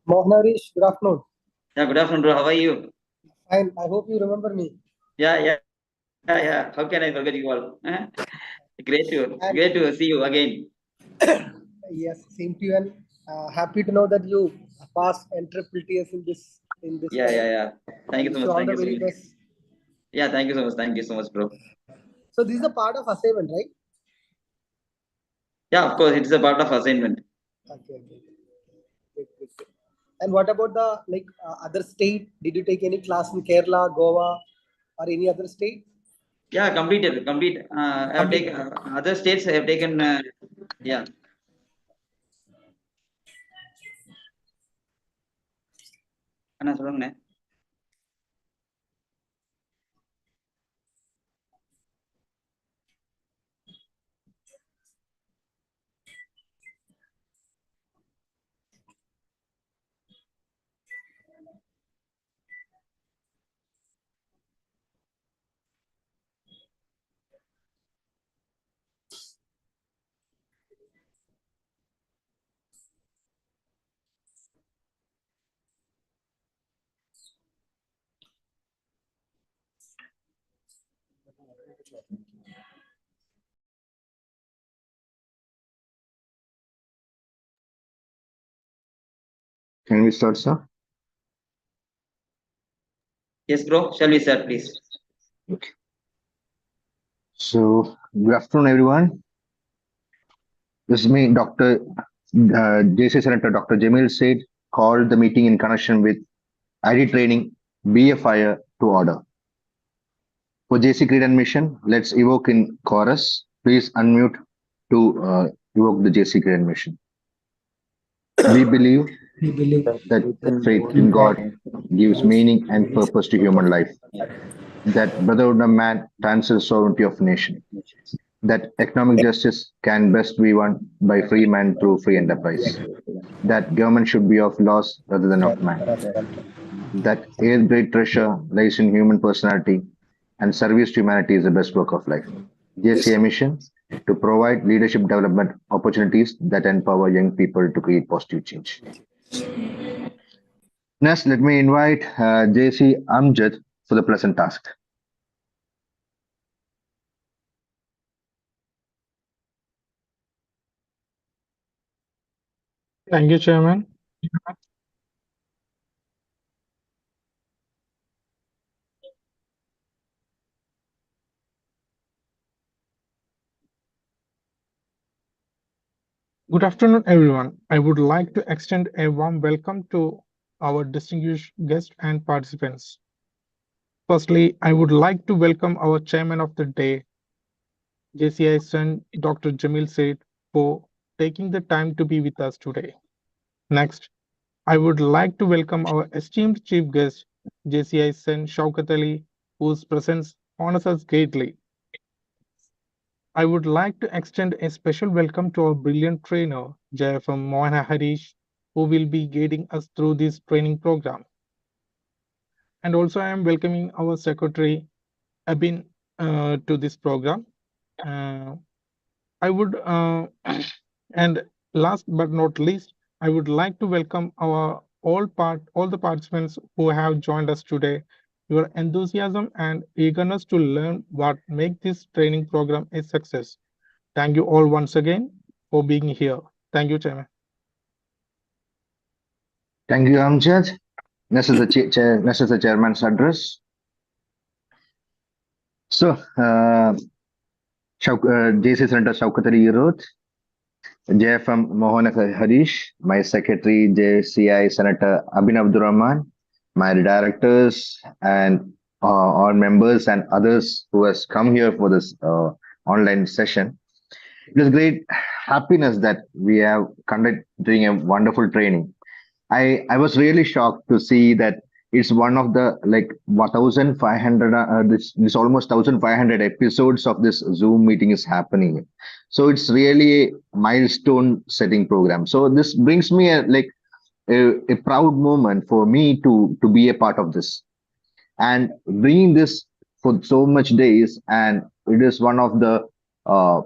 Mohanarish, good afternoon. Yeah, good afternoon, bro. How are you? Fine. I hope you remember me. Yeah. How can I forget you all? Great to see you again. Yes, same to you, and happy to know that you passed NTS in this Yeah. Thank you so much. all Thank the you so very much. best. Yeah, thank you so much. Thank you so much, bro. So this is a part of assignment, right? Yeah, of course, it's a part of assignment. Okay. Good. And what about the other state? Did you take any class in Kerala, Goa, or any other state? Yeah, complete. I have taken other states. I have taken. Yeah. அண்ணா சொல்லுங்கண்ணே. Can we start, sir? Yes, bro. Shall we start, please? Okay. So, good afternoon, everyone. This is me, Dr. JC Senator Dr. Jamil said, called the meeting in connection with ID training, BFIR to order. For JC Creed and Mission, let's evoke in chorus. Please unmute to evoke the JC Creed and Mission. We believe that faith in God gives meaning and purpose to human life. That brotherhood of man transcends sovereignty of nation. That economic justice can best be won by free man through free enterprise. That government should be of laws rather than of man. That a great treasure lies in human personality, and service to humanity is the best work of life. JCI mission to provide leadership development opportunities that empower young people to create positive change. Next, let me invite JC Amjad for the pleasant task. Thank you, Chairman. Good afternoon, everyone. I would like to extend a warm welcome to our distinguished guests and participants. Firstly, I would like to welcome our chairman of the day, JCI son Dr. Jamil Said, for taking the time to be with us today. Next, I would like to welcome our esteemed chief guest, JCI son Shaukat Ali, whose presence honors us greatly. I would like to extend a special welcome to our brilliant trainer, JFM Mohan Harish, who will be guiding us through this training program. And also I am welcoming our secretary, Abin, to this program. I would, and last but not least, I would like to welcome our all the participants who have joined us today. Your enthusiasm and eagerness to learn what make this training program a success. Thank you all once again for being here. Thank you, Chairman. Thank you, Amjad. Next is the chairman's address. So, JC Senator Shaukat Ali wrote, JFM Mohan Harish, my secretary JCI Senator Abhinav Abdurrahman, my directors and all members and others who has come here for this online session. It is great happiness that we have conducted doing a wonderful training. I was really shocked to see that It's one of the like 1,500 this almost 1,500 episodes of this Zoom meeting is happening. So it's really a milestone setting program. So this brings me a proud moment for me to be a part of this and bringing this for so much days. And it is one of the uh,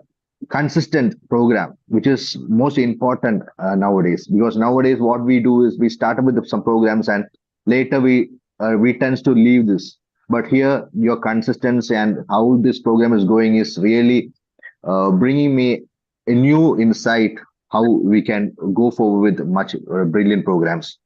consistent program which is most important nowadays, because nowadays what we do is we start with some programs and later we tends to leave this. But here your consistency and how this program is going is really bringing me a new insight how we can go forward with much brilliant programs.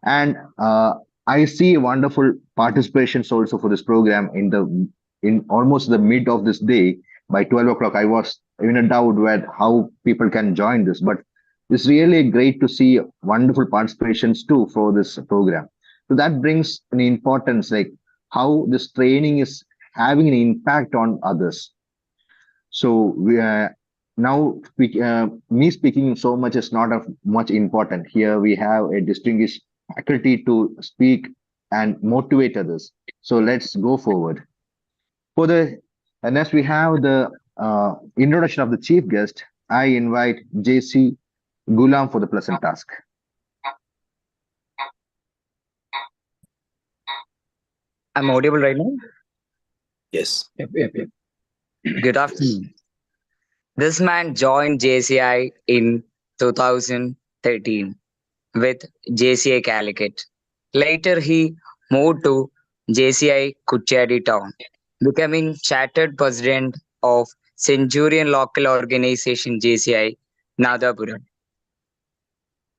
And I see wonderful participations also for this program in almost the mid of this day. By 12 o'clock I was in a doubt where how people can join this, but it's really great to see wonderful participations too for this program. So that brings an importance like how this training is having an impact on others. So we now me speaking so much is not of much important. Here we have a distinguished faculty to speak and motivate others. So let's go forward. For the next we have the introduction of the chief guest. I invite JC Gulam for the pleasant task. I'm audible right now? Yes. Yep. Good afternoon. This man joined JCI in 2013 with JCI Calicut. Later, he moved to JCI Kuchadi town, becoming chartered president of Centurion local organization JCI Nadapuram.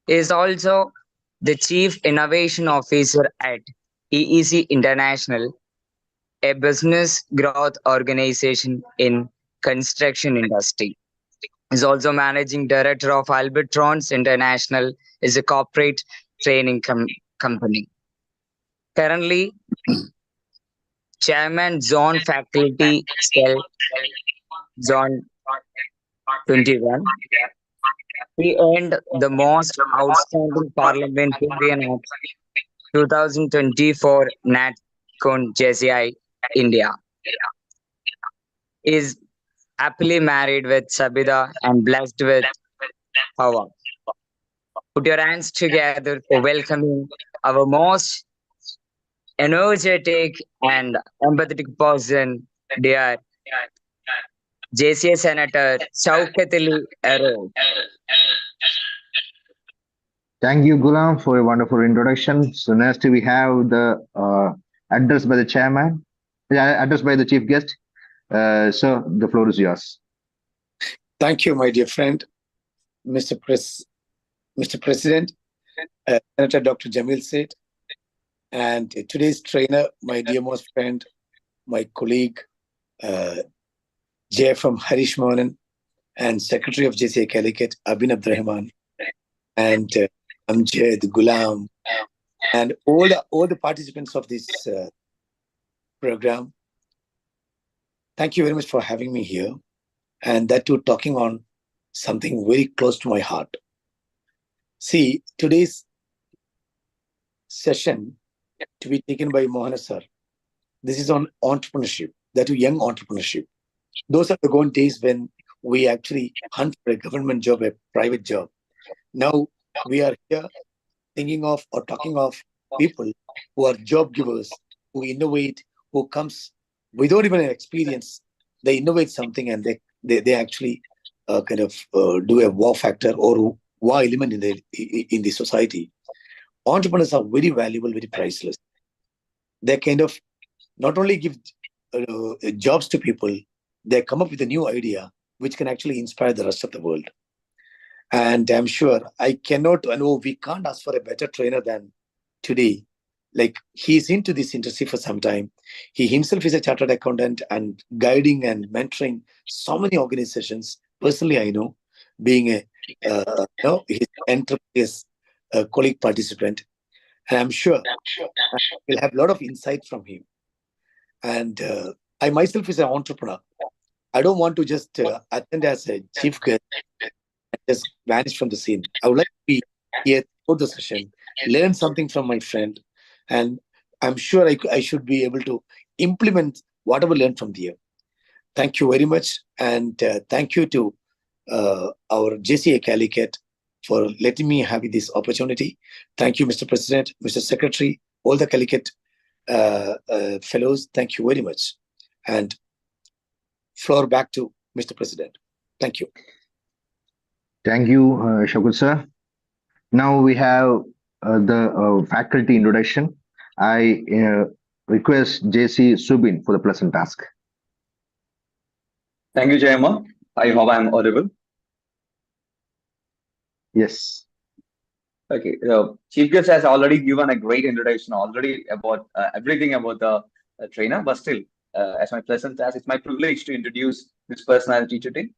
He is also the chief innovation officer at EEC International, a business growth organization in construction industry. Is also managing director of Albertrons International, is a corporate training company. Currently, chairman zone faculty cell zone 21. He earned the most outstanding parliamentarian of 2024 NatCon JCI India. Is happily married with Sabida and blessed with Hawa. Put your hands together for welcoming our most energetic and empathetic person, dear JCA Senator Chowkatili Arrow. Thank you, Gulam, for a wonderful introduction. So next we have the address by the chairman, address by the chief guest. So the floor is yours. Thank you, my dear friend, Mr. President, Senator Dr. Jamil Seth, and today's trainer, my dear most friend, my colleague, Jay from Harish Mohan, and Secretary of JCA Calicut, Abin Abdurrahman, and Amjad, Gulam, and all the participants of this program. Thank you very much for having me here, and that too talking on something very close to my heart. See, today's session to be taken by Mohana sir, this is on entrepreneurship, that too young entrepreneurship. Those are the gone days when we actually hunt for a government job, a private job. Now we are here thinking of or talking of people who are job givers, who innovate, who comes without even an experience. They innovate something and they actually do a wow factor or wow element in the society. Entrepreneurs are very valuable, very priceless. They kind of not only give jobs to people, they come up with a new idea which can actually inspire the rest of the world. And I'm sure we can't ask for a better trainer than today. Like, he's into this industry for some time. He himself is a chartered accountant and guiding and mentoring so many organizations. Personally, I know, being his enterprise colleague participant. And I'm sure we'll have a lot of insight from him. And I myself is an entrepreneur. I don't want to just attend as a chief guest and just vanish from the scene. I would like to be here for the session, learn something from my friend, And I'm sure I should be able to implement whatever learned from there. Thank you very much. And thank you to our JCA Calicut for letting me have this opportunity. Thank you, Mr. President, Mr. Secretary, all the Calicut fellows. Thank you very much. And floor back to Mr. President. Thank you. Thank you, Shakul sir. Now we have the faculty introduction. I request JC Subin for the pleasant task. Thank you, Jayama. I hope I'm audible. Yes. Okay. Chief guest has already given a great introduction already about everything about the trainer, but still, as my pleasant task, it's my privilege to introduce this personality today.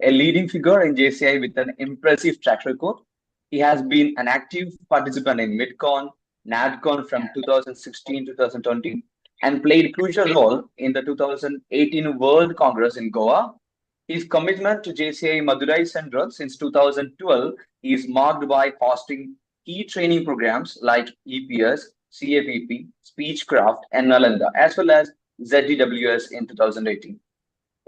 A leading figure in JCI with an impressive track record. He has been an active participant in MidCon, NADCon from 2016 to 2020, and played crucial role in the 2018 World Congress in Goa. His commitment to JCI Madurai Central since 2012 is marked by hosting key training programs like EPS, CAPP, Speechcraft, and Nalanda, as well as ZDWS in 2018.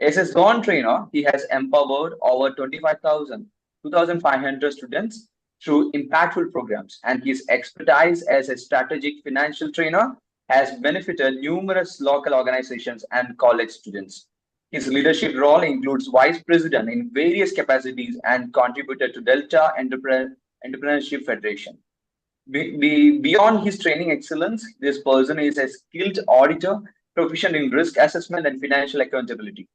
As a zone trainer, he has empowered over 2,500 students through impactful programs, and his expertise as a strategic financial trainer has benefited numerous local organizations and college students. His leadership role includes vice president in various capacities and contributed to Delta Entrepreneurship Federation. Beyond his training excellence, this person is a skilled auditor, proficient in risk assessment and financial accountability.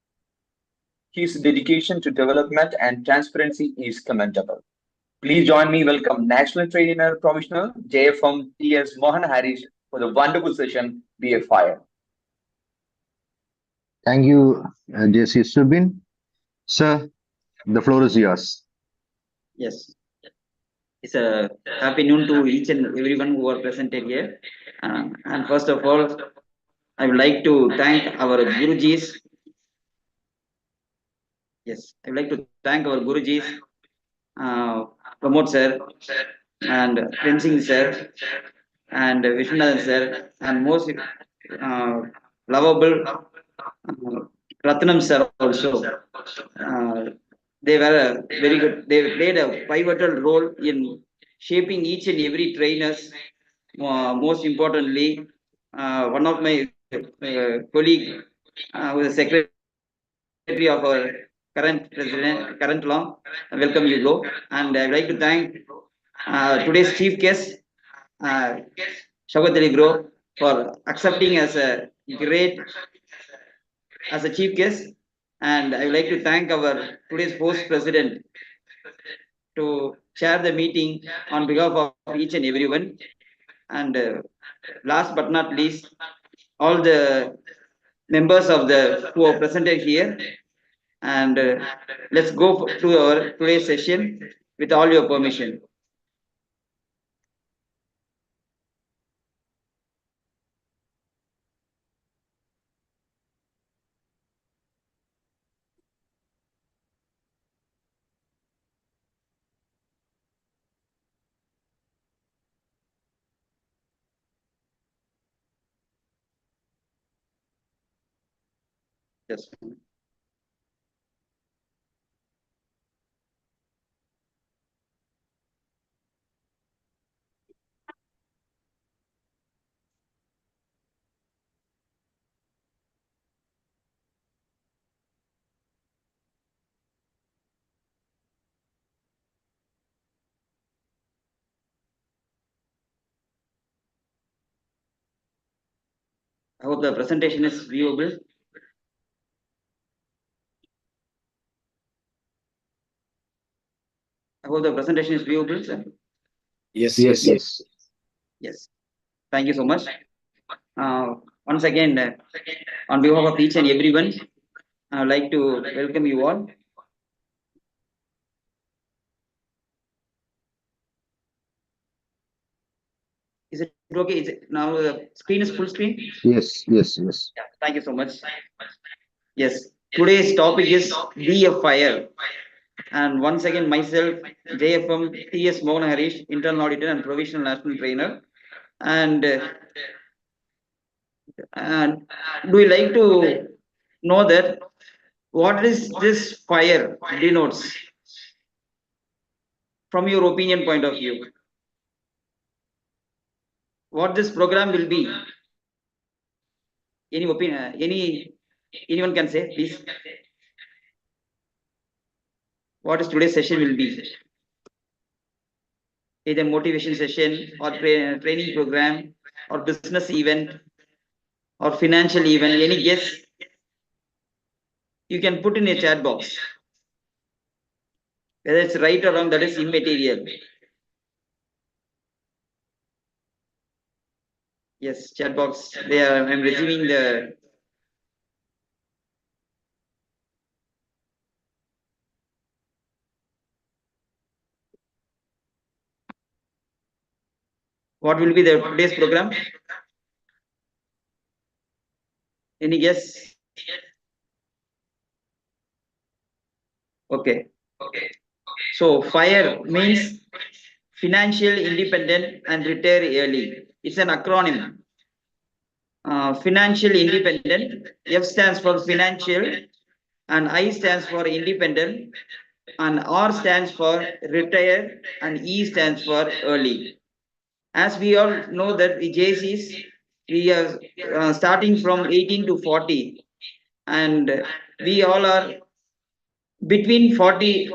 His dedication to development and transparency is commendable. Please join me welcome National Trainer Provisional JFM T.S. Mohan Harish for the wonderful session, Be a Fire. Thank you, JC Subin. Sir, the floor is yours. Yes. It's a happy noon to each and everyone who are presented here. And first of all, I would like to thank our Gurujis. Yes, I would like to thank our Gurujis, Pramod sir, and Prem sir, and Vishwanathan sir, and most lovable Ratnam sir also. They were very good. They played a pivotal role in shaping each and every trainers. Most importantly, one of my colleague, who is the secretary of our current president, current law, welcome you, bro. And I'd like to thank today's chief guest, Shagatali bro, for accepting as a chief guest. And I would like to thank our today's host president to chair the meeting on behalf of each and everyone. And last but not least, all the members of the who are presented here. And let's go to our today's session with all your permission. Yes. I hope the presentation is viewable. I hope the presentation is viewable, sir. Yes. Yes. Thank you so much. Once again, on behalf of each and everyone, I would like to welcome you all. Is it okay? Is it now the screen is full screen? Yes. Yeah, thank you so much. Yes, today's topic is Be a Fire. And once again, myself, JFM T.S. Mohan Harish, internal auditor and provisional national trainer. And do you like to know that what is this fire denotes from your opinion point of view? What this program will be? Any opinion? Anyone can say, please. What is today's session will be? Either motivation session or training program or business event or financial event. Any guess? You can put in a chat box. Whether it's right or wrong, that is immaterial. Yes, chat box. I'm receiving the. What will be the today's program? Any guess? Okay. So FIRE means financial independent and retire early. It's an acronym. Financial independent. F stands for financial, and I stands for independent, and R stands for retire, and E stands for early. As we all know that the JCs, we are starting from 18 to 40, and we all are between 30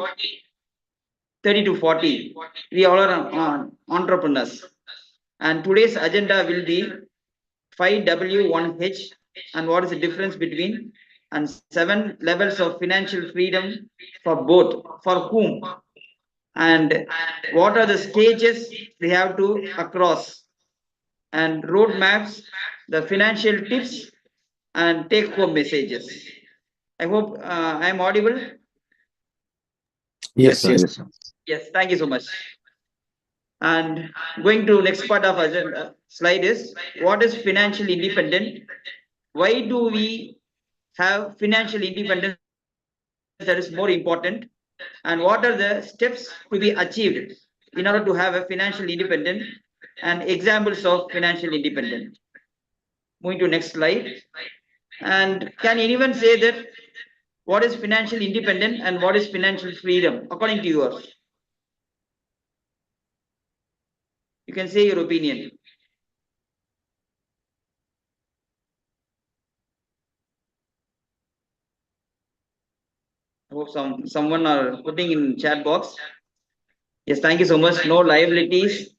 to 40. We all are entrepreneurs. And today's agenda will be 5W1H and what is the difference between, and 7 levels of financial freedom for both, for whom, and what are the stages they have to across, and roadmaps, the financial tips, and take home messages. I hope I am audible. Yes, sir. yes. Yes, sir. Yes, thank you so much. And going to next part of agenda slide is what is financial independent? Why do we have financial independence that is more important? And what are the steps to be achieved in order to have a financial independent and examples of financial independent? Moving to next slide. And can anyone say that what is financial independent and what is financial freedom according to yours? You can say your opinion. I hope someone are putting in chat box. Yes, thank you so much. No liabilities.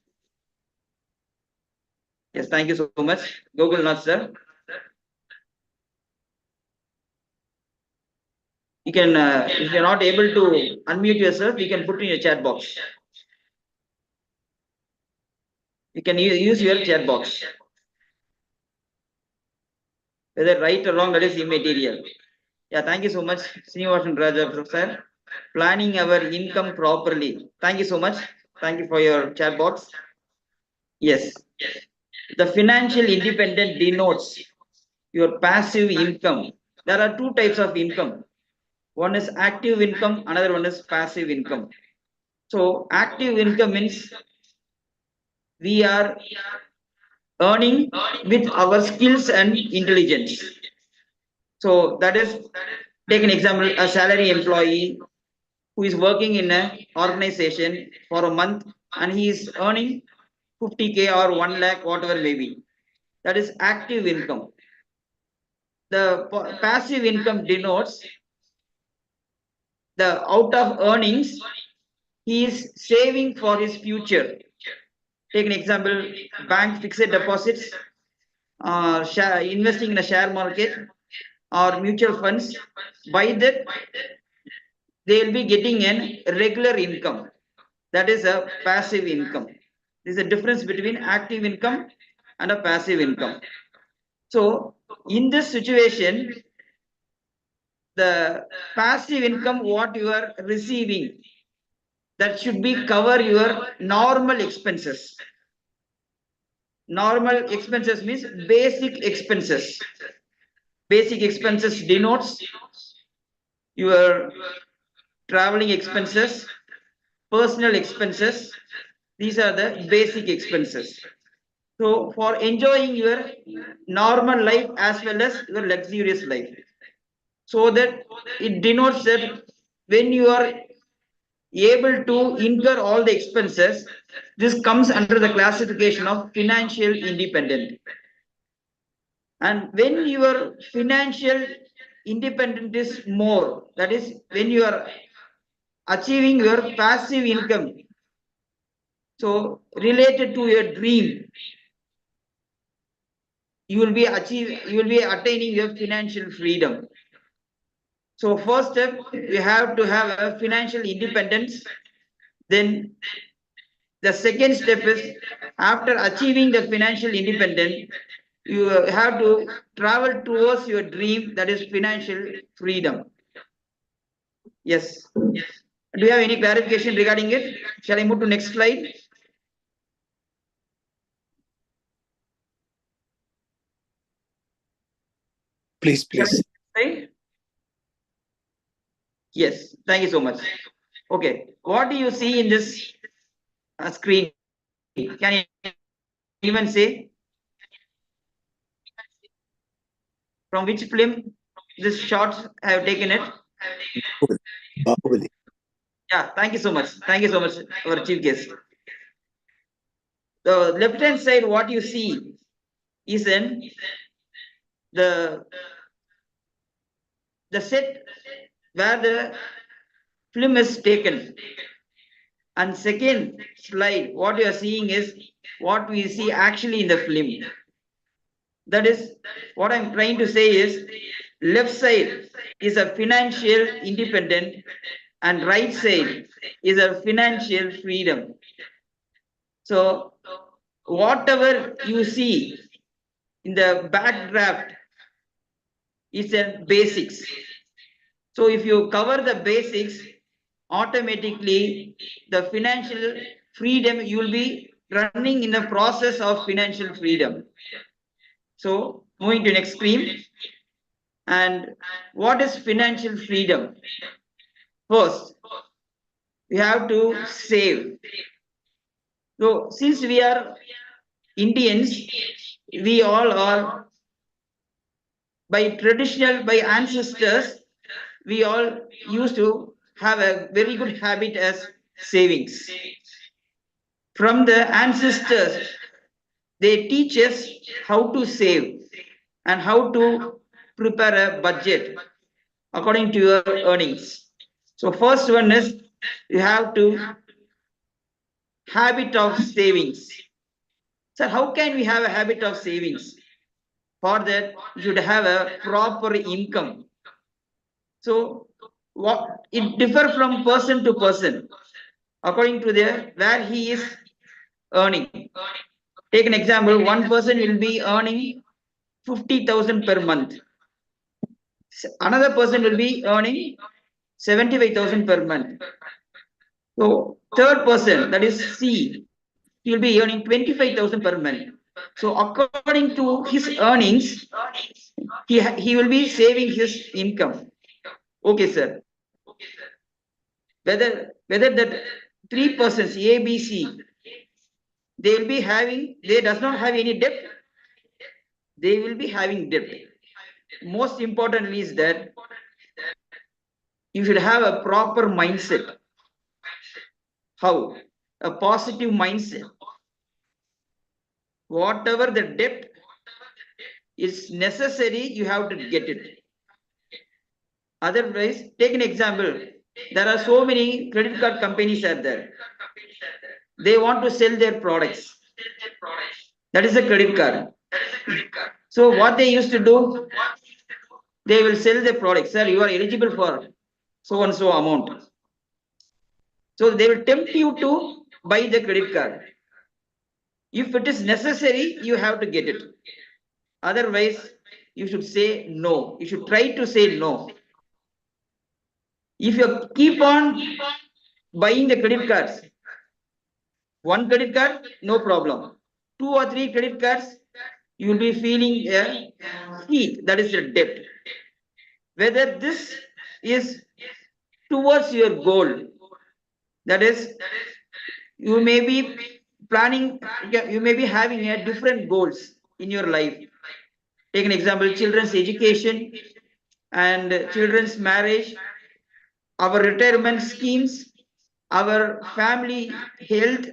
Yes, thank you so much. Google not sir. You can, if you're not able to unmute yourself, you can put in your chat box. You can use your chat box. Whether right or wrong, that is immaterial. Yeah, thank you so much, Srinivasan Raja sir. Planning our income properly. Thank you so much. Thank you for your chat box. Yes. The financial independent denotes your passive income. There are two types of income. One is active income, another one is passive income. So active income means we are earning with our skills and intelligence. So that is, take an example, a salary employee who is working in an organization for a month and he is earning 50K or 1 lakh, whatever may be. That is active income. The passive income denotes the out of earnings he is saving for his future. Take an example, bank fixed deposits, investing in a share market or mutual funds. By that, they will be getting an regular income. That is a passive income. There is a difference between active income and a passive income. So, in this situation, the passive income, what you are receiving, that should be cover your normal expenses. Normal expenses means basic expenses. Basic expenses denotes your traveling expenses, personal expenses. These are the basic expenses. So for enjoying your normal life as well as your luxurious life. So that it denotes that when you are able to incur all the expenses, this comes under the classification of financial independent. And when your financial independent is more, that is when you are achieving your passive income, so related to your dream, you will be attaining your financial freedom. So first step, you have to have a financial independence. Then the second step is, after achieving the financial independence, you have to travel towards your dream, that is financial freedom. Yes. Do you have any clarification regarding it? Shall I move to next slide? Please, please. Right? Yes. Thank you so much. Okay. What do you see in this screen? Can you even say from which film this shots I have taken it? Bahubali. Yeah. Thank you so much. Thank you so much, our chief guest. The left hand side, what you see is in the set where the film is taken. And second slide, what you are seeing is what we see actually in the film. That is what I'm trying to say is, left side is a financial independent and right side is a financial freedom. So whatever you see in the backdraft is a basics. So if you cover the basics, automatically the financial freedom, you will be running in the process of financial freedom. So moving to next screen. And what is financial freedom? First, we have to save. So since we are Indians, we all are by ancestors, we all used to have a very good habit as savings. From the ancestors, they teach us how to save and how to prepare a budget according to your earnings. So first one is, you have to habit of savings. So how can we have a habit of savings? For that, you should have a proper income. So what it differ from person to person according to the where he is earning. Take an example, one person will be earning 50,000 per month. Another person will be earning 75,000 per month. So third person, that is C, he will be earning 25,000 per month. So according to his earnings, he will be saving his income. Okay, sir. Whether that three persons A, B, C, they will be having, they does not have any debt, they will be having debt. Most importantly is that you should have a proper mindset. How? A positive mindset. Whatever the debt is necessary, you have to get it. Otherwise, take an example. There are so many credit card companies are there. They want to sell their products. That is a credit card. So what they used to do, they will sell the product. Sir, you are eligible for so and so amount. So they will tempt you to buy the credit card. If it is necessary, you have to get it. Otherwise, you should say no. You should try to say no. If you keep on buying the credit cards, one credit card, no problem. 2 or 3 credit cards, you will be feeling a heat, that is a debt. Whether this is towards your goal, that is, you may be planning, you may be having a different goals in your life. Take an example, children's education and children's marriage, our retirement schemes, our family health,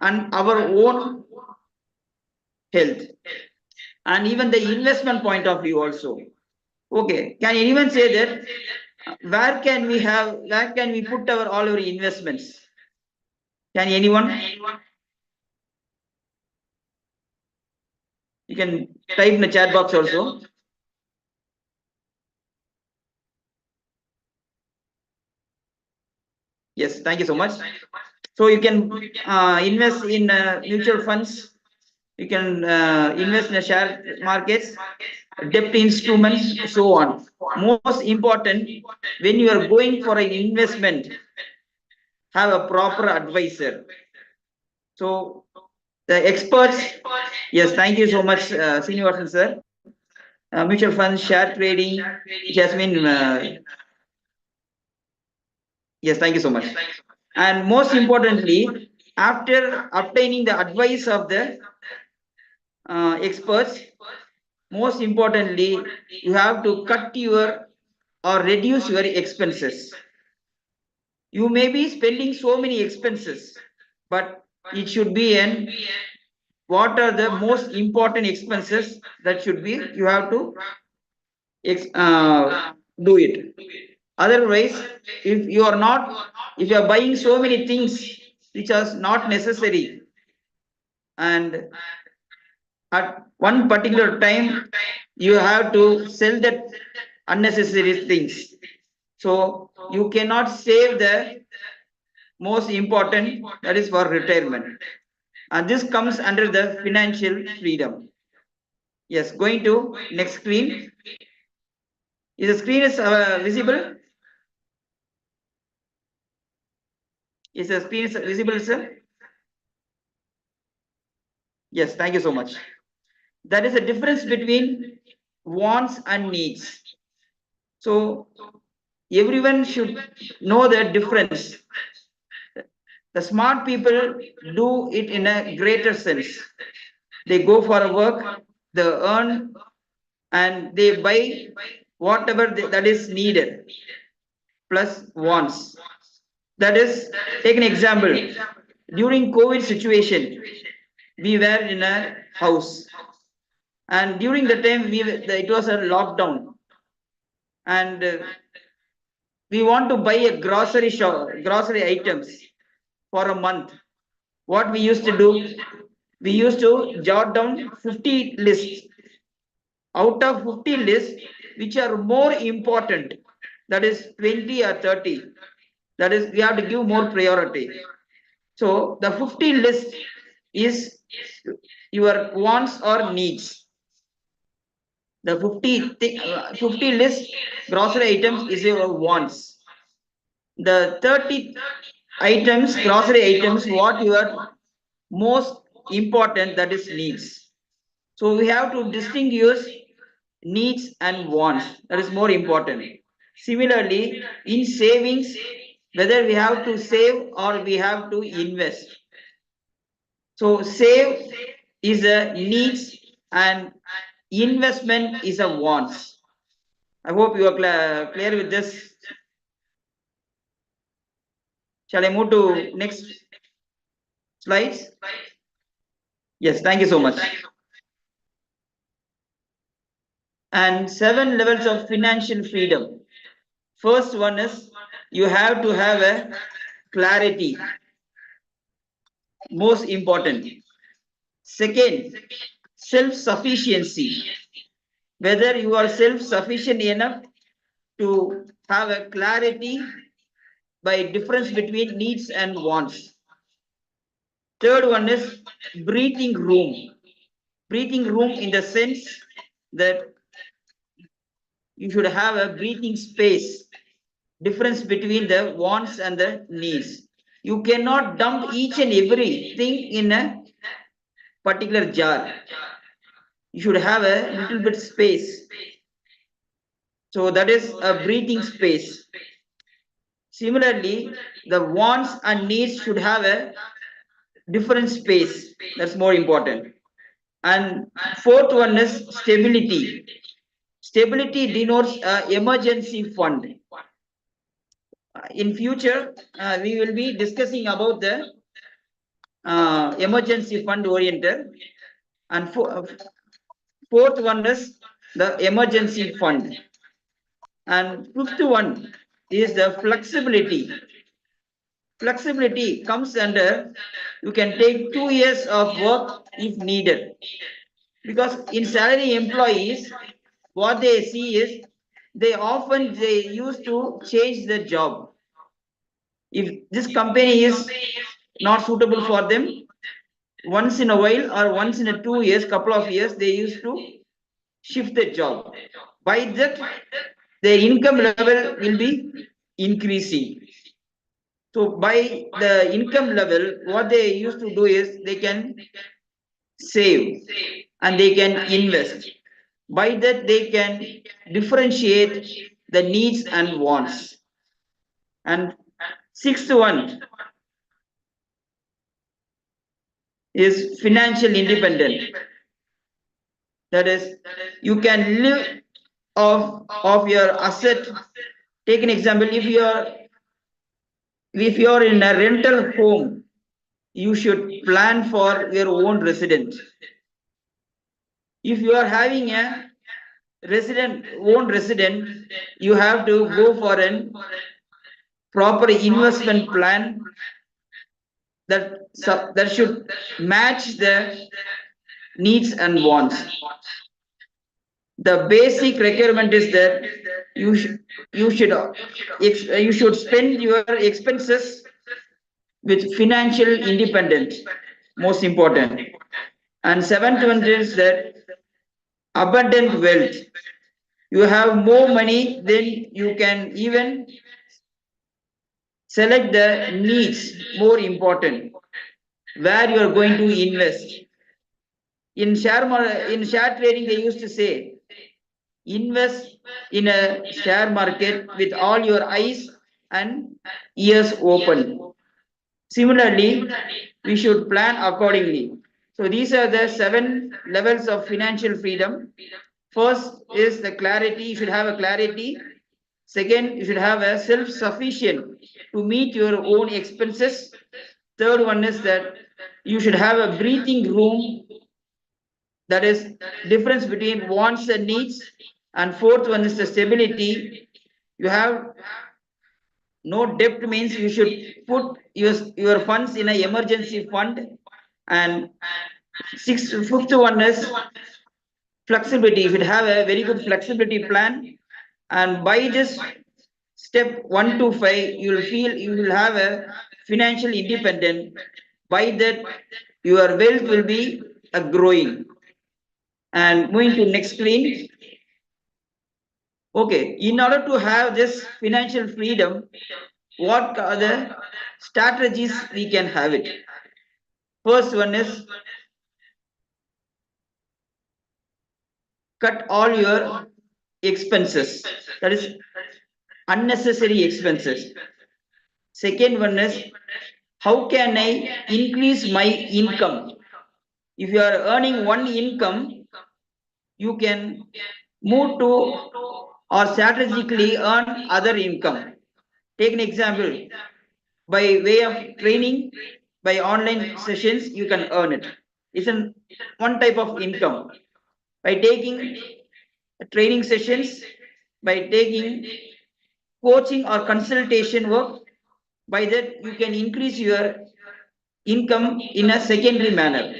and our own health, and even the investment point of view also. Okay, can anyone say that where can we put all our investments? Can anyone? You can type in the chat box also. Yes, thank you so much. So you can invest in mutual funds. You can invest in the share markets, debt instruments, so on. Most important, when you are going for an investment, have a proper advisor. So the experts, yes, thank you so much, Srinivasan sir. Mutual funds, share trading, it has been, yes, thank you so much. And most importantly, after obtaining the advice of the experts, most importantly, you have to cut your or reduce your expenses. You may be spending so many expenses, but it should be in what are the most important expenses that should be, you have to do it. Otherwise, if you are buying so many things which are not necessary, and at one particular time you have to sell that unnecessary things, so you cannot save the most important, that is for retirement, and this comes under the financial freedom. Yes, going to next screen. Is the screen is visible? Is the screen is visible, sir? Yes, thank you so much. That is the difference between wants and needs. So everyone should know the difference. The smart people do it in a greater sense. They go for a work, they earn, and they buy whatever that is needed, plus wants. That is, take an example. During COVID situation, we were in a house, and during the time it was a lockdown, and we want to buy a grocery items for a month. What we used to do, we used to jot down 50 lists. Out of 50 lists, which are more important, that is 20 or 30, that is, we have to give more priority. So the 50 list is your wants or needs. The 50 list grocery items is your wants. The 30 items, grocery items, what your most important, that is needs. So we have to distinguish needs and wants, that is more important. Similarly, in savings, whether we have to save or we have to invest. So save is a needs and investment is a wants. I hope you are clear with this. Shall I move to next slides? Yes, thank you so much. And 7 levels of financial freedom. First one is, you have to have a clarity, most important. Second, self-sufficiency, whether you are self-sufficient enough to have a clarity by difference between needs and wants. Third one is breathing room. Breathing room in the sense that you should have a breathing space, difference between the wants and the needs. You cannot dump each and everything in a particular jar. You should have a little bit space. So that is a breathing space. Similarly, the wants and needs should have a different space. That's more important. And fourth one is stability. Stability denotes emergency fund. In future, we will be discussing about the emergency fund oriented. And fourth one is the emergency fund. And fifth one is the flexibility. Flexibility comes under you can take 2 years of work if needed. Because in salary employees, what they see is they used to change the job. If this company is not suitable for them, once in a while or once in a 2 years, couple of years, they used to shift the job. By that, their income level will be increasing. So by the income level, what they used to do is they can save and they can invest. By that, they can differentiate the needs and wants. And sixth one is financial independent. That is, you can live of your asset. Take an example, if you're in a rental home, you should plan for your own residence. If you are having a own resident, you have to go for a proper investment plan that should match the needs and wants. The basic requirement is that you should you should spend your expenses with financial independence, most important. And seventh one is that abundant wealth. You have more money, then you can even select the needs more important, where you are going to invest. In share trading, they used to say, invest in a share market with all your eyes and ears open. Similarly, we should plan accordingly. So these are the 7 levels of financial freedom. First is the clarity. You should have a clarity. Second, you should have a self-sufficient to meet your own expenses. Third one is that you should have a breathing room. That is difference between wants and needs. And fourth one is the stability. You have no debt means you should put your funds in an emergency fund. And fifth one is flexibility. You should have a very good flexibility plan. And by this step 1 to 5, you will have a financial independent. By that, your wealth will be growing. And moving to next screen. Okay, in order to have this financial freedom, what are the strategies we can have it? First one is cut all your expenses, that is unnecessary expenses. Second one is how can I increase my income? If you are earning one income, you can move to or strategically earn other income. Take an example, by way of training, by online sessions, you can earn it. It's one type of income. By taking training sessions, by taking coaching or consultation work, by that you can increase your income in a secondary manner.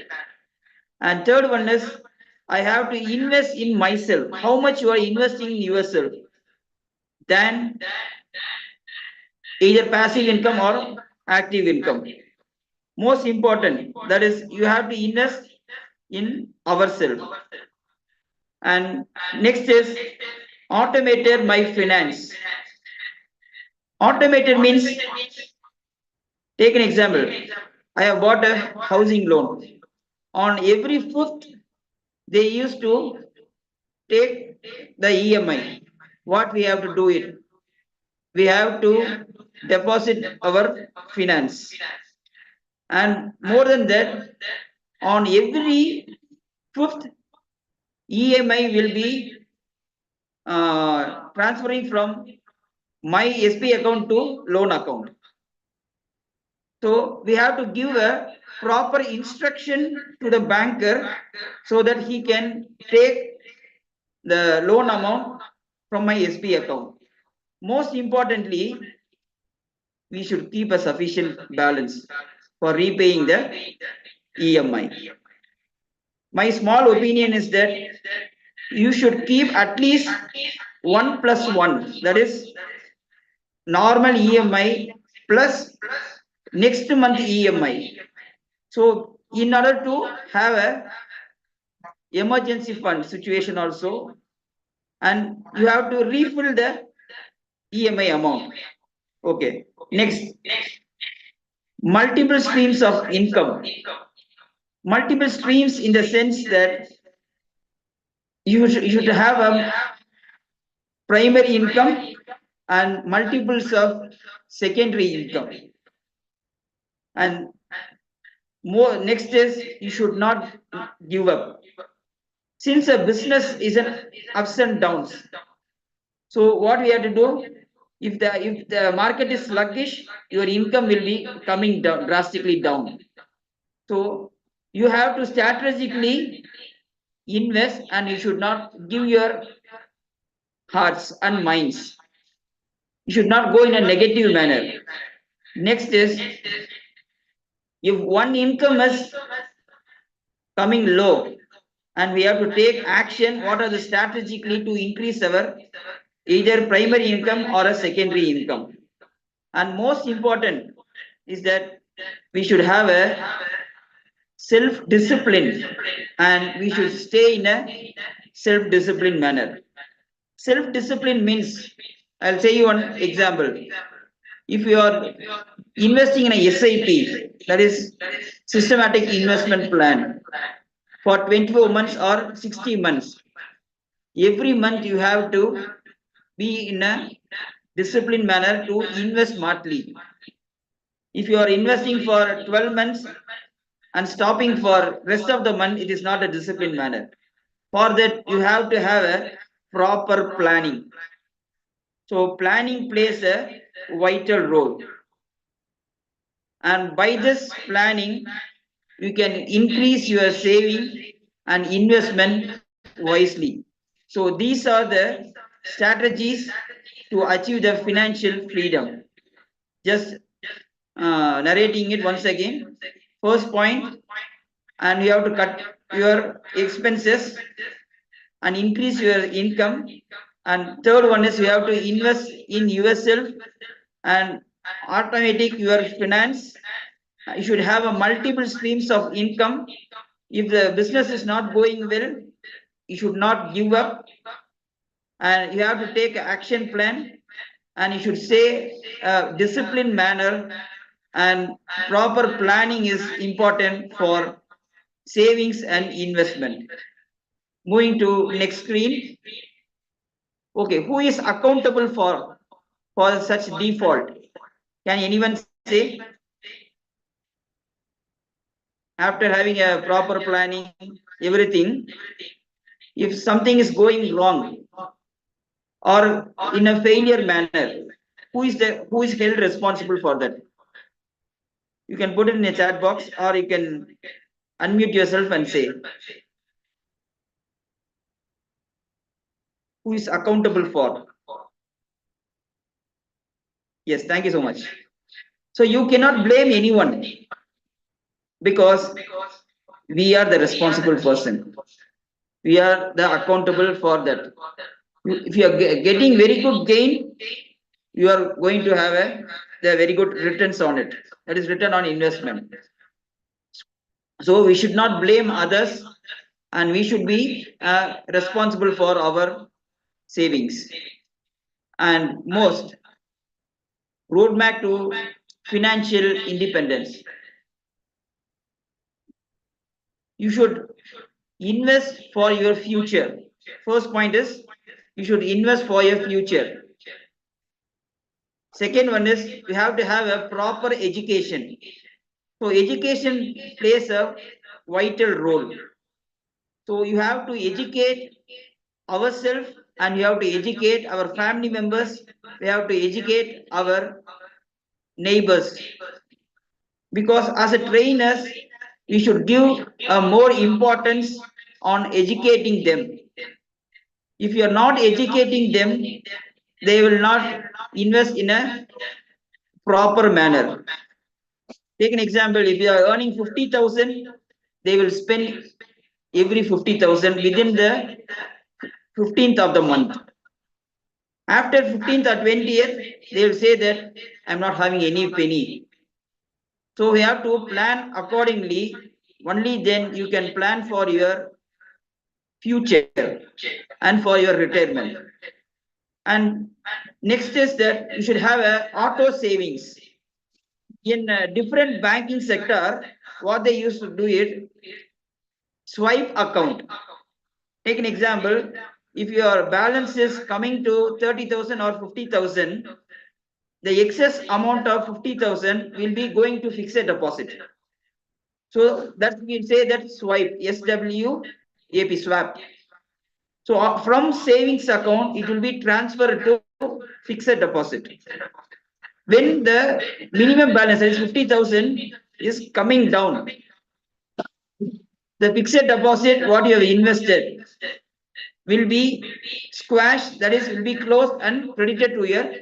And third one is I have to invest in myself. How much you are investing in yourself? Then either passive income or active income. Most important, that is you have to invest in ourselves. And next is automated my finance. Automated means, take an example, I have bought a housing loan. On every 5th, they used to take the EMI. What we have to do it? We have to deposit our finance. And more than that, on every fifth EMI will be transferring from my SP account to loan account. So we have to give a proper instruction to the banker so that he can take the loan amount from my SP account. Most importantly, we should keep a sufficient balance for repaying the EMI. My small opinion is that you should keep at least 1+1, that is normal EMI plus next month EMI. So in order to have a emergency fund situation also, and you have to refill the EMI amount. Okay, next, multiple streams of income. Multiple streams in the sense that you should have a primary income and multiples of secondary income. And more, next is you should not give up. Since a business is an ups and downs, so what we have to do, if the market is sluggish, your income will be coming down drastically down. So you have to strategically invest, and you should not give your hearts and minds. You should not go in a negative manner. Next is, if one income is coming low and we have to take action, what are the strategically to increase our either primary income or a secondary income? And most important is that we should have a self-discipline, and we should stay in a self-disciplined manner. Self-discipline means, I'll say you one example. If you are investing in a SIP, that is systematic investment plan, for 24 months or 60 months, every month you have to be in a disciplined manner to invest smartly. If you are investing for 12 months and stopping for rest of the month, it is not a disciplined manner. For that, you have to have a proper planning. So planning plays a vital role. And by this planning, you can increase your saving and investment wisely. So these are the strategies to achieve the financial freedom. Just narrating it once again. First point, and you have to cut your expenses and increase your income. And third one is you have to invest in yourself and automatic your finance. You should have a multiple streams of income. If the business is not going well, you should not give up, and you have to take an action plan, and you should say a disciplined manner, and proper planning is important for savings and investment. Moving to next screen. Okay, who is accountable for such default? Can anyone say? After having a proper planning, everything, if something is going wrong or in a failure manner, who is held responsible for that? You can put it in a chat box, or you can unmute yourself and say who is accountable for. Yes, thank you so much. So you cannot blame anyone, because we are the responsible person. We are the accountable for that. If you are getting very good gain, you are going to have the very good returns on it. That is return on investment. So we should not blame others, and we should be responsible for our savings. And most, roadmap to financial independence. You should invest for your future. First point is you should invest for your future. Second one is you have to have a proper education. So education plays a vital role. So you have to educate ourselves and you have to educate our family members. We have to educate our neighbors. Because as a trainers, we should give more importance on educating them. If you are not educating them, they will not invest in a proper manner. Take an example, if you are earning 50,000, they will spend every 50,000 within the 15th of the month. After 15th or 20th, they will say that I'm not having any penny. So we have to plan accordingly. Only then you can plan for your future and for your retirement. And next is that you should have a auto savings. In a different banking sector, what they used to do it, swipe account. Take an example, if your balance is coming to 30,000 or 50,000, the excess amount of 50,000 will be going to fixed deposit. So that we say that swipe, SWAP, swap. So from savings account, it will be transferred to fixed deposit. When the minimum balance is 50,000 is coming down, the fixed deposit what you have invested will be squashed, that is will be closed and credited to your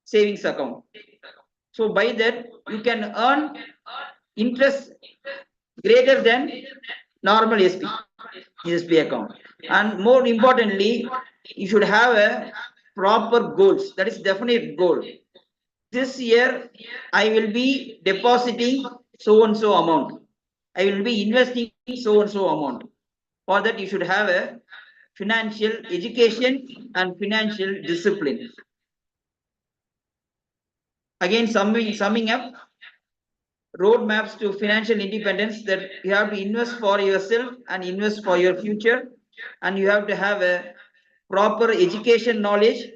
savings account. So by that you can earn interest greater than normal SSP account. And more importantly, you should have a proper goals, that is definite goal. This year I will be depositing so and so amount. I will be investing so and so amount. For that you should have a financial education and financial discipline. Again, summing up, roadmaps to financial independence, that you have to invest for yourself and invest for your future, and you have to have a proper education knowledge.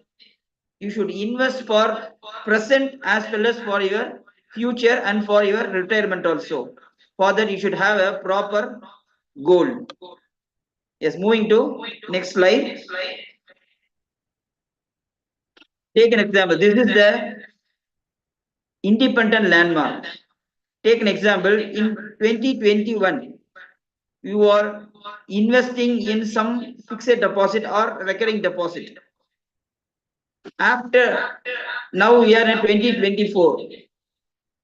You should invest for present as well as for your future and for your retirement also. For that you should have a proper goal. Yes, moving to next slide. Take an example. This is the independent landmark. Take an example, in 2021, you are investing in some fixed deposit or recurring deposit. After now we are in 2024,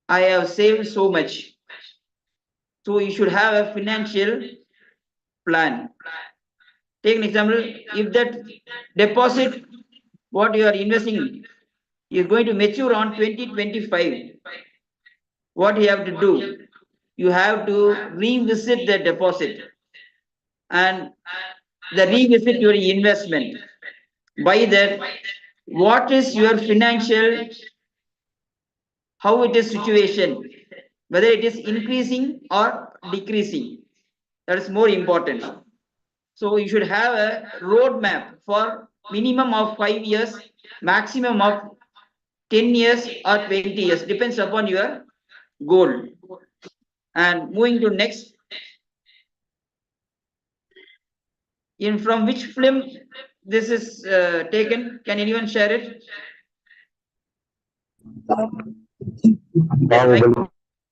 I have saved so much. So you should have a financial plan. Take an example, if that deposit, what you are investing is going to mature on 2025, what you have to do? You have to revisit the deposit and revisit your investment. By that, what is your financial, how it is situation, whether it is increasing or decreasing. That is more important. So you should have a roadmap for minimum of 5 years, maximum of 10 years or 20 years, depends upon your goal. And moving to next, in from which film this is taken? Can anyone share it?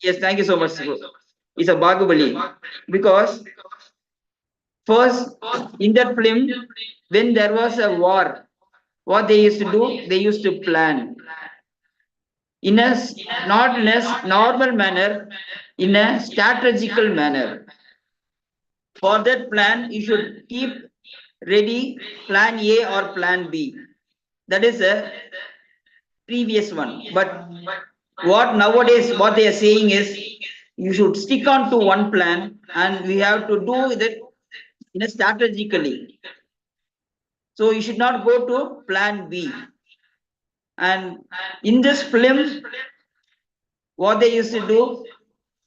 Yes, thank you so much. It's a Bahubali, because first in that film, when there was a war, what they used to do, they used to plan in a not in a normal manner, in a strategical manner. For that plan, you should keep ready plan A or plan B. That is a previous one. But what nowadays what they are saying is you should stick on to one plan and we have to do that in a strategically. So you should not go to plan B. And in this film, what they used to do,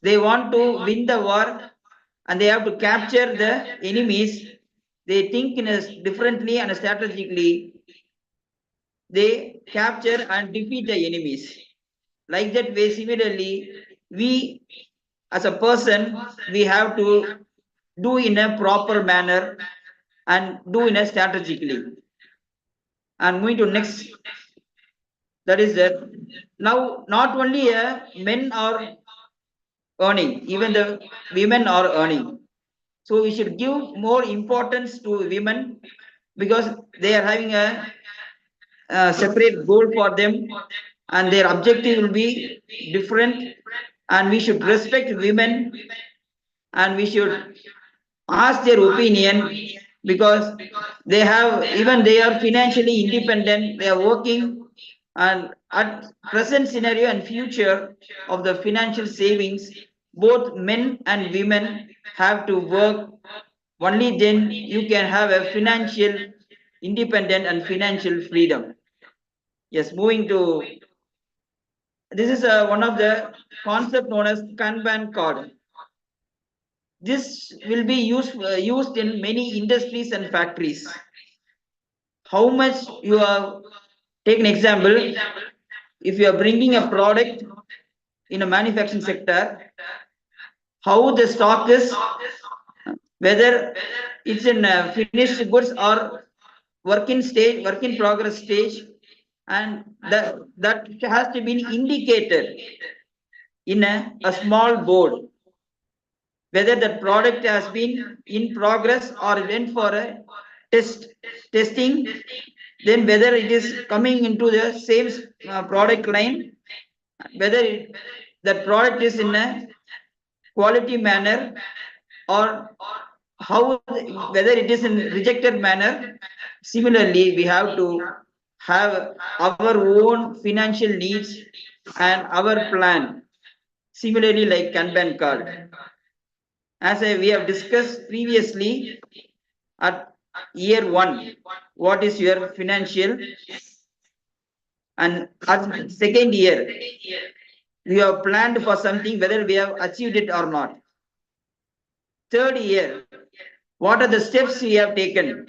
they want to win the war and they have to capture the enemies. They think in a differently and strategically. They capture and defeat the enemies. Like that way, similarly, we as a person, we have to do in a proper manner and do in a strategically. And moving to next, that is that now not only men are earning, even the women are earning. So we should give more importance to women because they are having a separate goal for them and their objective will be different, and we should respect women and we should ask their opinion because they are financially independent, they are working, and at present scenario and future of the financial savings, both men and women have to work. Only then you can have a financial independent and financial freedom. Yes, moving to this is one of the concept known as Kanban card. This will be used in many industries and factories. How much you are, take an example, if you are bringing a product in a manufacturing sector, how the stock is, whether it's in finished goods or work in progress stage, and that has to be indicated in a small board, whether that product has been in progress or went for a testing, then whether it is coming into the same product line, whether that product is in a quality manner or how, whether it is in rejected manner. Similarly, we have to have our own financial needs and our plan. Similarly, like Kanban card. As we have discussed previously at year 1, what is your financial, and at second year, we have planned for something, whether we have achieved it or not. Third year, what are the steps we have taken?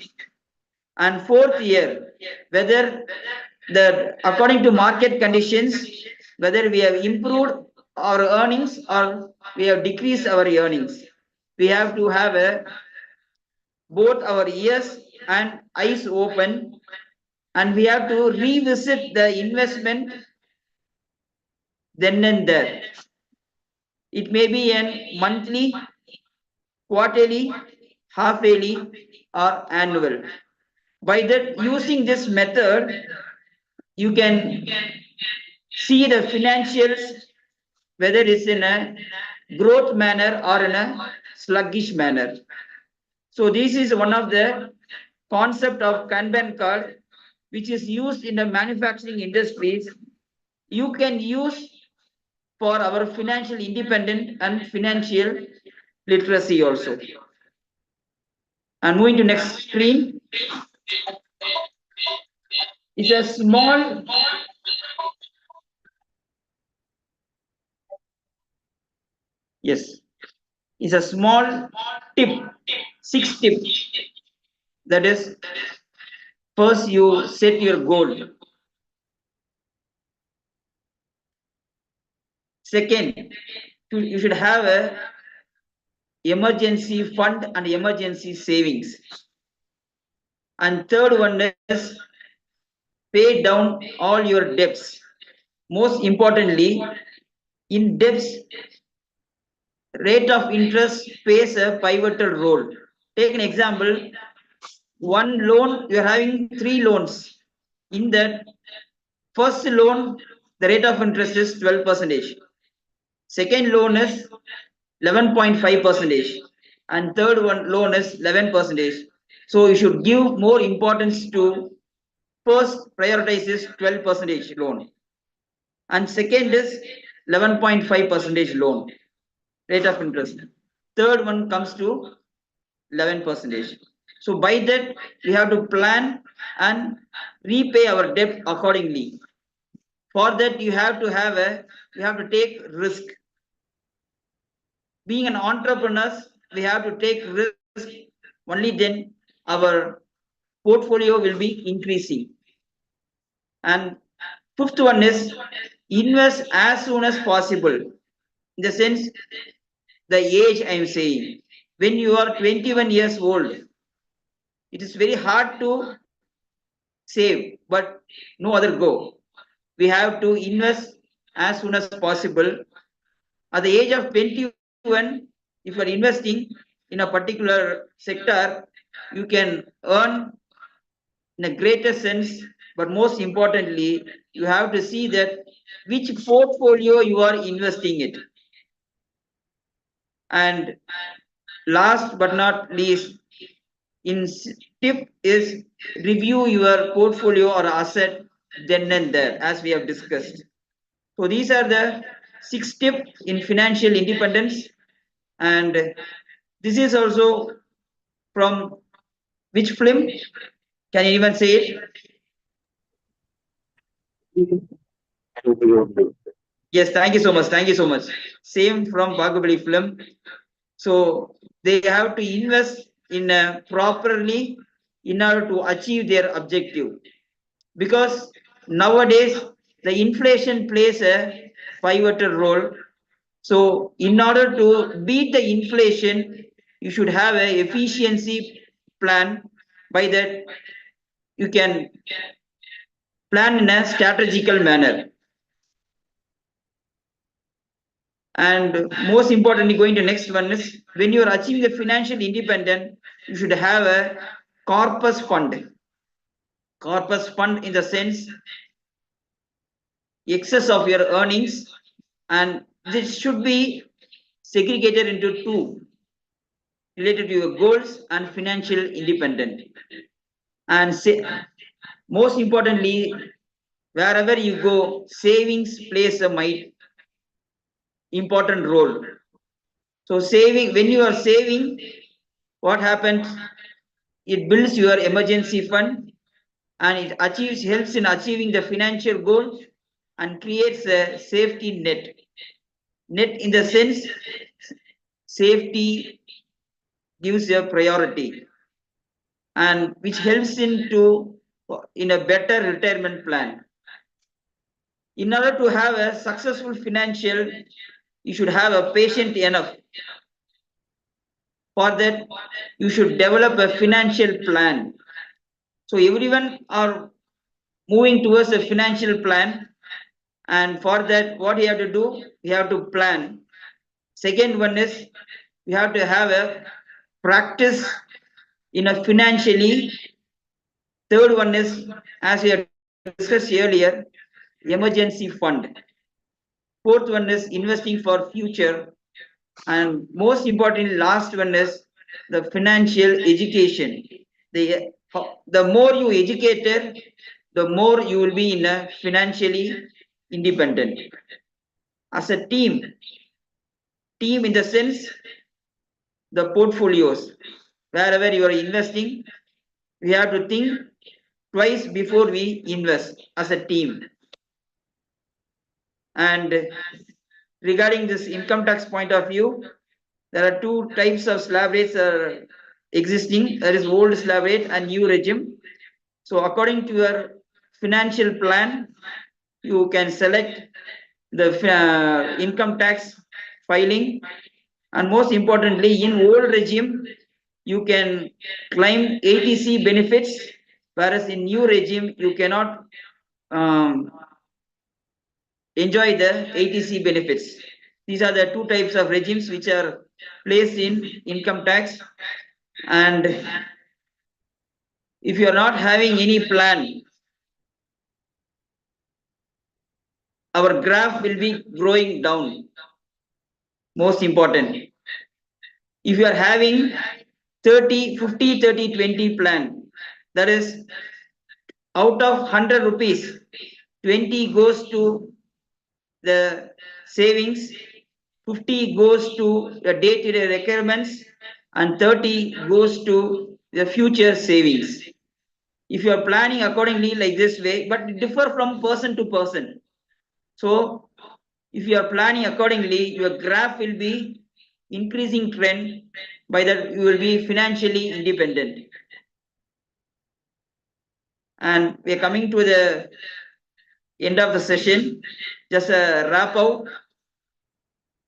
And fourth year, whether according to market conditions, whether we have improved our earnings or we have decreased our earnings. We have to have both our ears and eyes open, and we have to revisit the investment then and there. It may be a monthly, quarterly, half yearly, or annual. By that, using this method, you can see the financials, whether it's in a growth manner or in a sluggish manner. So this is one of the concept of Kanban card, which is used in the manufacturing industries. You can use for our financial independence and financial literacy also. And moving to next screen. It's a small yes, it's a small tip, 6 tip. That is, first you set your goal. Second, you should have a emergency fund and emergency savings. And third one is pay down all your debts. Most importantly, in debts, rate of interest plays a pivotal role. Take an example, one loan, you are having 3 loans. In that first loan, the rate of interest is 12%. Second loan is 11.5%. And third one loan is 11%. So you should give more importance to first prioritize is 12% loan. And second is 11.5% loan rate of interest. Third one comes to 11%. So by that, we have to plan and repay our debt accordingly. For that, you have to take risk. Being an entrepreneur, we have to take risk. Only then our portfolio will be increasing. And fifth one is invest as soon as possible. In the sense, the age I am saying, when you are 21 years old, it is very hard to save, but no other go. We have to invest as soon as possible. At the age of 21, if you are investing in a particular sector, you can earn in a greater sense, but most importantly, you have to see that which portfolio you are investing it. And last but not least, in tip is review your portfolio or asset then and there, as we have discussed. So these are the 6 tips in financial independence, and this is also from which film? Can anyone say it? Yes, thank you so much. Thank you so much. Same from Bahubali film. So they have to invest in properly in order to achieve their objective. Because nowadays the inflation plays a pivotal role. So in order to beat the inflation, you should have a efficiency plan. By that, you can plan in a strategical manner. And most importantly, going to next one is when you are achieving the financial independence, you should have a corpus fund. Corpus fund in the sense excess of your earnings, and this should be segregated into two related to your goals and financial independence. And most importantly, wherever you go, savings plays a important role. So saving, when you are saving, what happens? It builds your emergency fund and it helps in achieving the financial goal and creates a safety net. Net in the sense, safety gives a priority and which helps in a better retirement plan. In order to have a successful financial, you should have a patient enough. For that, you should develop a financial plan. So everyone are moving towards a financial plan, and for that, what you have to do, you have to plan. Second one is you have to have a practice in a financially. Third one is, as we have discussed earlier, emergency fund. Fourth one is investing for future, and most importantly, last one is the financial education. The more you educated, the more you will be in a financially independent. As a team in the sense, the portfolios, wherever you are investing, we have to think twice before we invest as a team. And regarding this income tax point of view, there are two types of slab rates are existing. There is old slab rate and new regime. So according to your financial plan, you can select the income tax filing, and most importantly, in old regime, you can claim ATC benefits, whereas in new regime, you cannot enjoy the ATC benefits. These are the two types of regimes which are placed in income tax. And if you are not having any plan, our graph will be growing down. Most important. If you are having 30, 50, 30, 20 plan, that is out of 100 rupees, 20 goes to the savings, 50 goes to the day-to-day requirements, and 30 goes to the future savings. If you are planning accordingly like this way, but it differ from person to person. So if you are planning accordingly, your graph will be increasing trend, by that you will be financially independent. And we are coming to the end of the session. Just a wrap out.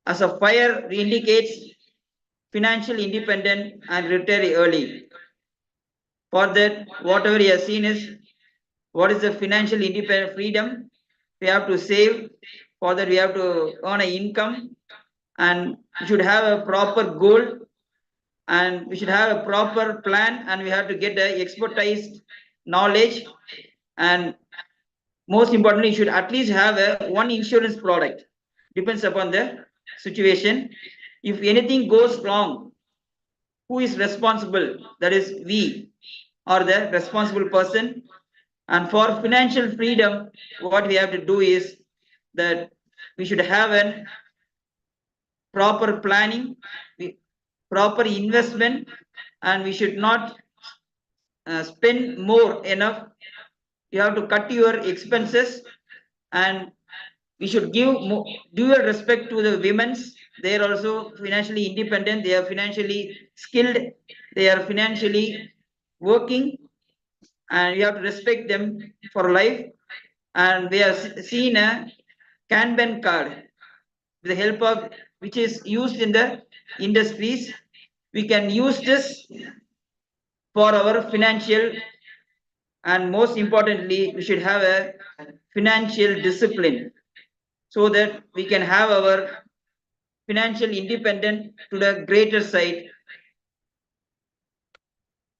As a fire indicates financial independence and retire early. For that, whatever you have seen is what is the financial independent freedom. We have to save. For that, we have to earn an income, and we should have a proper goal, and we should have a proper plan, and we have to get the expertise knowledge, and most importantly, you should at least have a one insurance product. Depends upon the situation. If anything goes wrong, who is responsible? That is we, or the responsible person. And for financial freedom, what we have to do is that we should have a proper planning, proper investment, and we should not spend more enough. You have to cut your expenses, and we should give due respect to the women's. They are also financially independent, they are financially skilled, they are financially working, and we have to respect them for life. And we have seen a Kanban card with the help of which is used in the industries. We can use this for our financial, and most importantly, we should have a financial discipline so that we can have our financial independence to the greater side.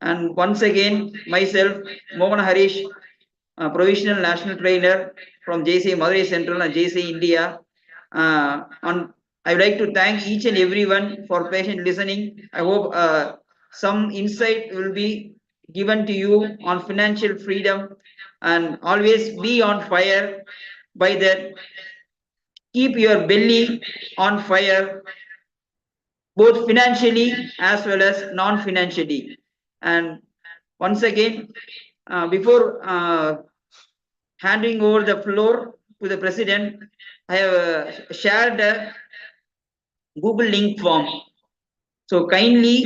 And once again, myself, Mohan Harish, provisional national trainer from JCI Madurai Central and JCI India. I would like to thank each and everyone for patient listening. I hope some insight will be given to you on financial freedom, and always be on fire. By that, keep your belly on fire, both financially as well as non-financially. And once again, before handing over the floor to the president, I have shared a Google link form. So kindly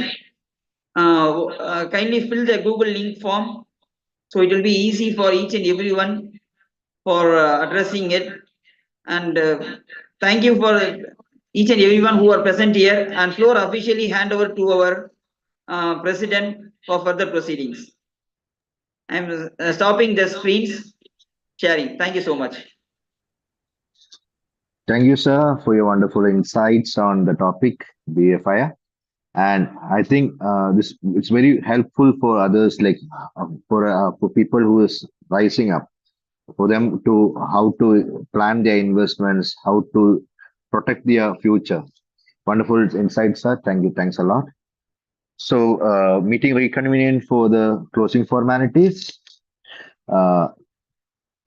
fill the Google link form. So it will be easy for each and everyone for addressing it. And thank you for each and everyone who are present here. And floor officially hand over to our president for further proceedings. I am stopping the screens sharing. Thank you so much. Thank you, sir, for your wonderful insights on the topic, BFI. And I think this it's very helpful for others, like for people who is rising up, for them to how to plan their investments, how to protect their future. Wonderful insights, sir. Thank you. Thanks a lot. So, meeting reconvened for the closing formalities.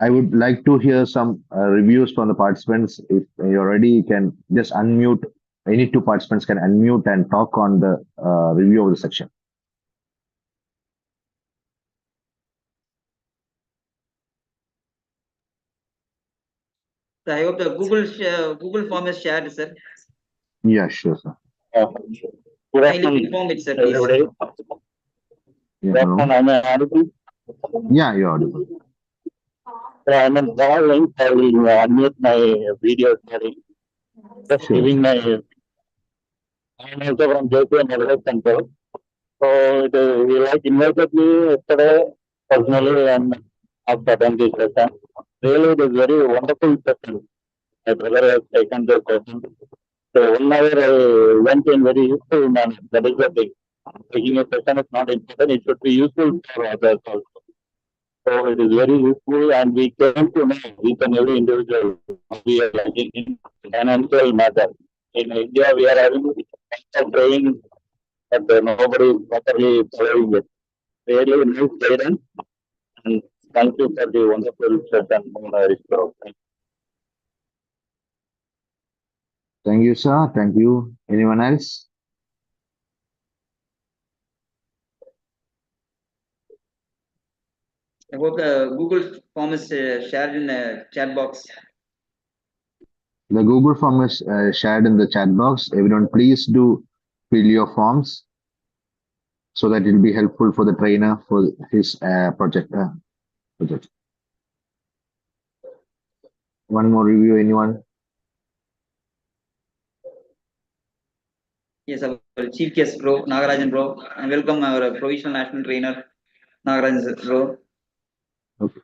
I would like to hear some reviews from the participants. If you're ready, you can just unmute. Any two participants can unmute and talk on the review of the section. I hope the Google form is shared, sir. Yeah, sure, sir. Good Kindly inform it, sir, please. everybody. Yeah, hello. Am I audible? Yeah, you're audible. I'm in call link. I will unmute my video sharing. Just Sure. giving my. I'm also from JPM Madurai Central. So he like invited me yesterday personally, and after attending this session. Really, it is very wonderful session. My brother has taken the session. So 1 hour I went in very useful manner. That is the thing. Taking a session is not important. It should be useful for others also. So it is very useful, and we came to know each and every individual we are lacking in financial matter. In India, we are having training, but nobody is properly following it. Really nice guidance, and thank you for the wonderful session. Thank you, sir. Thank you. Anyone else? I hope the Google form is shared in the chat box. The Google form is shared in the chat box. Everyone, please do fill your forms so that it will be helpful for the trainer for his project. one more review, anyone? Yes, our chief guest bro, Nagarajan bro, and welcome our provisional national trainer, Nagarajan bro. Okay.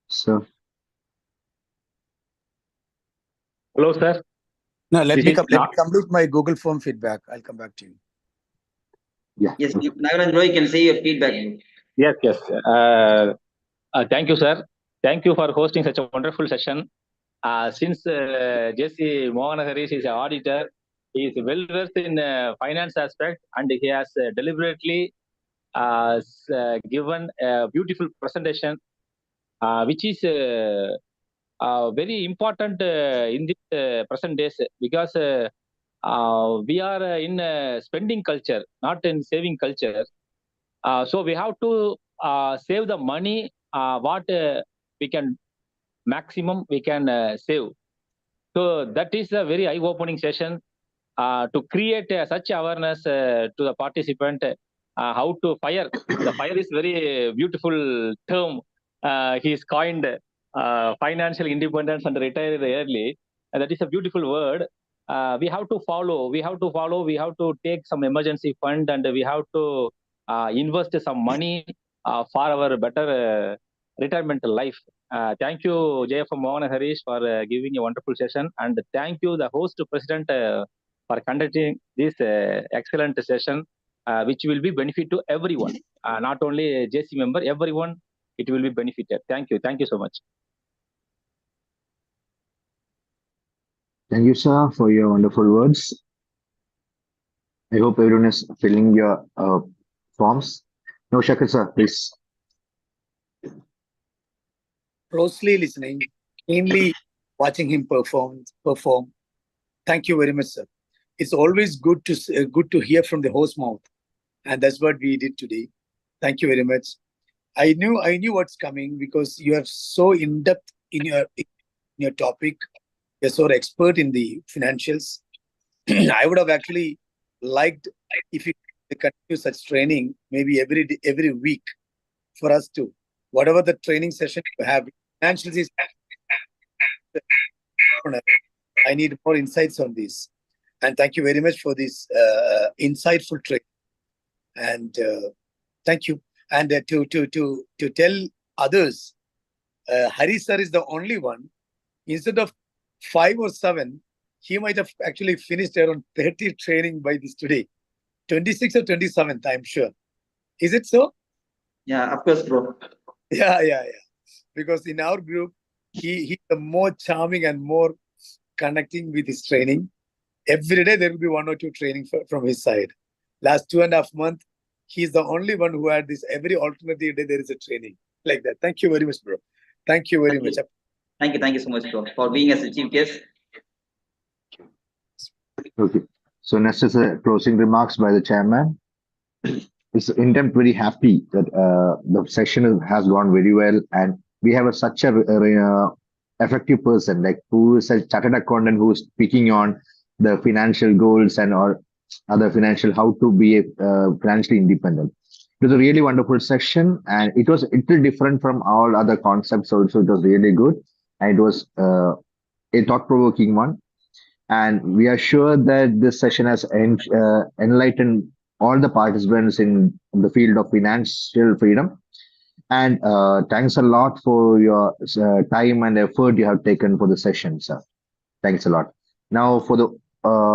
So, Hello, sir. No, let This me is let me complete my Google form feedback. I'll come back to you. yeah. Yes, Nagarajan bro, you can say your feedback. Yes. Thank you, sir. Thank you for hosting such a wonderful session. Since J.C. Mohan Harish is an auditor, he is well versed in finance aspect, and he has deliberately given a beautiful presentation, which is very important in this present days, because we are in spending culture, not in saving culture. So we have to save the money what we can maximum we can save. So that is a very eye-opening session to create such awareness to the participant, how to fire. The fire is very beautiful term. He's coined financial independence and retire early. And that is a beautiful word. We have to follow. We have to take some emergency fund, and we have to invest some money for our better retirement life. Thank you, JFM Mohan Harish, for giving a wonderful session, and thank you, the host president, for conducting this excellent session, which will be benefit to everyone, not only JC member, everyone. It will be benefited. Thank you so much. Thank you, sir, for your wonderful words. I hope everyone is filling your forms. No, Shakir, sir, please. Closely listening, keenly watching him perform. Thank you very much, sir. It's always good to hear from the host mouth, and that's what we did today. Thank you very much. I knew what's coming because you are so in depth in your topic. You're so expert in the financials. I would have actually liked if you continue such training, maybe every week, for us to, whatever the training session you have. Financials is, I need more insights on this, and thank you very much for this insightful training. And thank you. And to tell others, Hari sir is the only one. Instead of 5 or 7, he might have actually finished around 30 training by this today. 26th or 27th, I'm sure. Is it so? Yeah, of course, bro. Yeah. Because in our group, he's the more charming and more connecting with his training. Every day there will be 1 or 2 training from his side. Last 2.5 months, he's the only one who had this. Every alternative day there is a training like that. Thank you very much, bro. Thank you very much. Thank you so much, bro, for being as a chief guest. Okay. So next is closing remarks by the chairman. It's intent very happy that the session has gone very well, and we have such a effective person like who is a chartered accountant who is speaking on the financial goals and or other financial how to be financially independent. It was a really wonderful session, and it was a little different from all other concepts. Also, it was really good, and it was a thought-provoking one. And we are sure that this session has enlightened all the participants in the field of financial freedom. And thanks a lot for your time and effort you have taken for the session, sir. Thanks a lot. Now, for the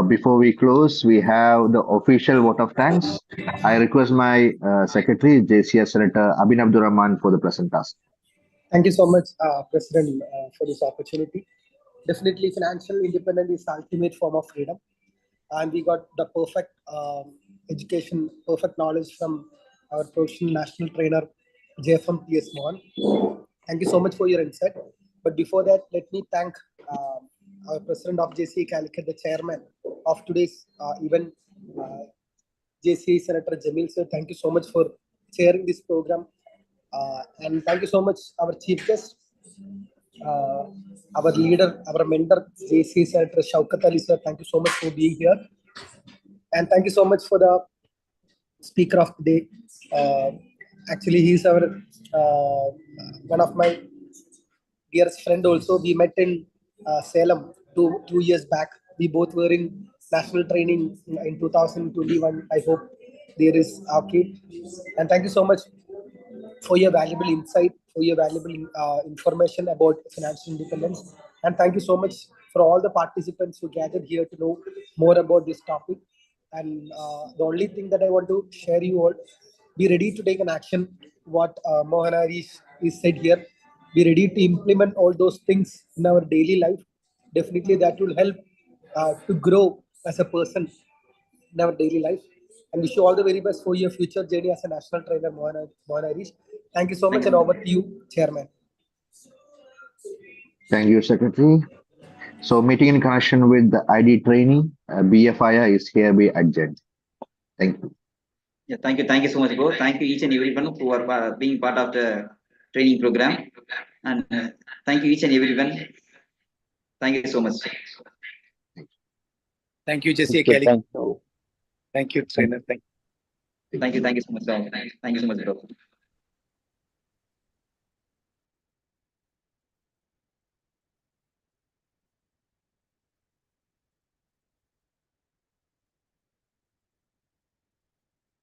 before we close, we have the official vote of thanks. I request my secretary, JCS Senator Abhin Abdurrahman, for the present task. Thank you so much, President, for this opportunity. Definitely, financial independence is the ultimate form of freedom. And we got the perfect education, perfect knowledge from our professional national trainer, JFM PS Mohan. Thank you so much for your insight. But before that, let me thank our president of JCI Calicut, the chairman of today's event, JCI Senator Jamil sir. Thank you so much for chairing this program. And thank you so much, our chief guest, our leader, our mentor, JCI Senator Shaukat Ali sir. Thank you so much for being here. And thank you so much for the speaker of the day. Actually, he's our one of my dearest friend also. We met in Salem two years back. We both were in national training in 2021. I hope there is okay. And thank you so much for your valuable insight, for your valuable information about financial independence. And thank you so much for all the participants who gathered here to know more about this topic. And the only thing that I want to share you all, be ready to take an action. What Mohana is said here, be ready to implement all those things in our daily life. Definitely that will help to grow as a person in our daily life. And wish you all the very best for your future journey as a national trainer, Mohana Harish. Thank you so much, and over to you, Chairman. Thank you, Secretary. So, meeting in connection with the ID training, BFIR is hereby adjourned. Thank you. Yeah, thank you so much, bro. Thank you each and everyone who are being part of the training program, and thank you each and everyone. Thank you so much. Thank you, Jesse Kelly. Thank you. Thank you, trainer. Thank you so much, bro. Thank you so much, bro.